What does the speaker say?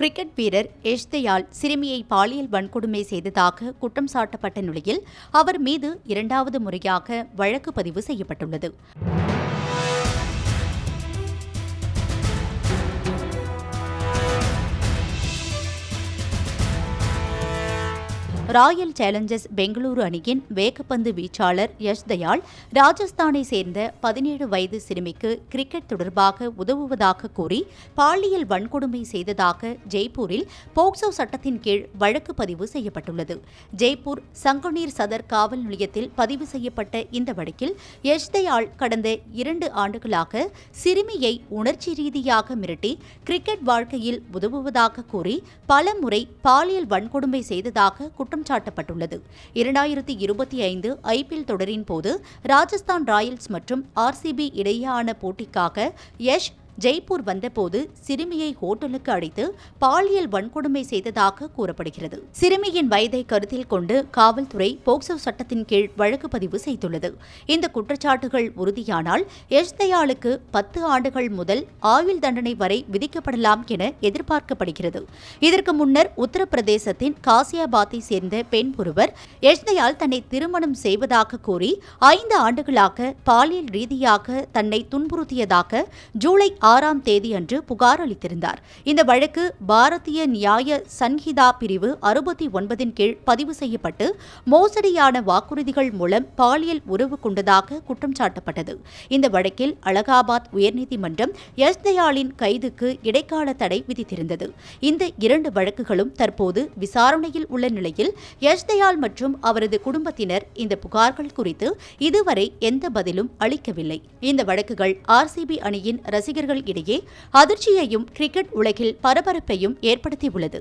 Cricket வீரர் யஷ் தயாள் சிறுமியை பாலியல் வன்கொடுமை செய்ததாக குற்றம் சாட்டப்பட்ட நிலையில் அவர் மீது இரண்டாவது முறையாக வழக்கு பதிவு செய்யப்பட்டுள்ளது. ராயல் சேலஞ்சர்ஸ் பெங்களூரு அணியின் வேகப்பந்து வீச்சாளர் யஷ் தயாள் ராஜஸ்தானை சேர்ந்த 17 வயது சிறுமிக்கு கிரிக்கெட் தொடர்பாக உதவுவதாக கூறி பாலியல் வன்கொடுமை செய்ததாக ஜெய்ப்பூரில் போக்சோ சட்டத்தின் கீழ் வழக்கு பதிவு செய்யப்பட்டுள்ளது. ஜெய்ப்பூர் சங்கனீர் சதர் காவல் நிலையத்தில் பதிவு செய்யப்பட்ட இந்த வழக்கில் யஷ் தயாள் கடந்த 2 ஆண்டுகளாக சிறுமியை உணர்ச்சி ரீதியாக மிரட்டி கிரிக்கெட் வாழ்க்கையில் உதவுவதாக கூறி பல முறை பாலியல் வன்கொடுமை செய்ததாக குற்றம் சாட்டப்பட்டுள்ளது. 2025 ஐபிஎல் தொடரின் போது ராஜஸ்தான் ராயல்ஸ் மற்றும் ஆர்சிபி இடையேயான போட்டிக்காக யஷ் ஜெய்ப்பூர் வந்தபோது சிறுமியை ஹோட்டலுக்கு அழைத்து பாலியல் வன்கொடுமை செய்ததாக கூறப்படுகிறது. சிறுமியின் வயதை கருத்தில் கொண்டு காவல்துறை போக்சோ சட்டத்தின் கீழ் வழக்கு பதிவு செய்துள்ளது. இந்த குற்றச்சாட்டுகள் உறுதியானால் யஷ் தயாளுக்கு 10 ஆண்டுகள் முதல் ஆயுள் தண்டனை வரை விதிக்கப்படலாம் என எதிர்பார்க்கப்படுகிறது. இதற்கு முன்னர் உத்தரப்பிரதேசத்தின் காசியாபாத்தை சேர்ந்த பெண் ஒருவர் யஷ் தயாள் தன்னை திருமணம் செய்வதாக கூறி 5 ஆண்டுகளாக பாலியல் ரீதியாக தன்னை துன்புறுத்தியதாக ஜூலை 6ஆம் தேதி அன்று புகார் அளித்திருந்தார். இந்த வழக்கு பாரதிய நியாய சன்ஹிதா பிரிவு 69 கீழ் பதிவு செய்யப்பட்டு மோசடியான வாக்குறுதிகள் மூலம் பாலியல் உறவு கொண்டதாக குற்றம் சாட்டப்பட்டது. இந்த வழக்கில் அலகாபாத் உயர்நீதிமன்றம் யஷ் தயாளின் கைதுக்கு இடைக்கால தடை விதித்திருந்தது. இந்த 2 வழக்குகளும் தற்போது விசாரணையில் உள்ள நிலையில் யஷ் தயாள் மற்றும் அவரது குடும்பத்தினர் இந்த புகார்கள் குறித்து இதுவரை எந்த பதிலும் அளிக்கவில்லை. இந்த வழக்குகள் ஆர்சிபி அணியின் ரசிகர்கள் இடையே அதிர்ச்சியையும் கிரிக்கெட் உலகில் பரபரப்பையும் ஏற்படுத்தியுள்ளது.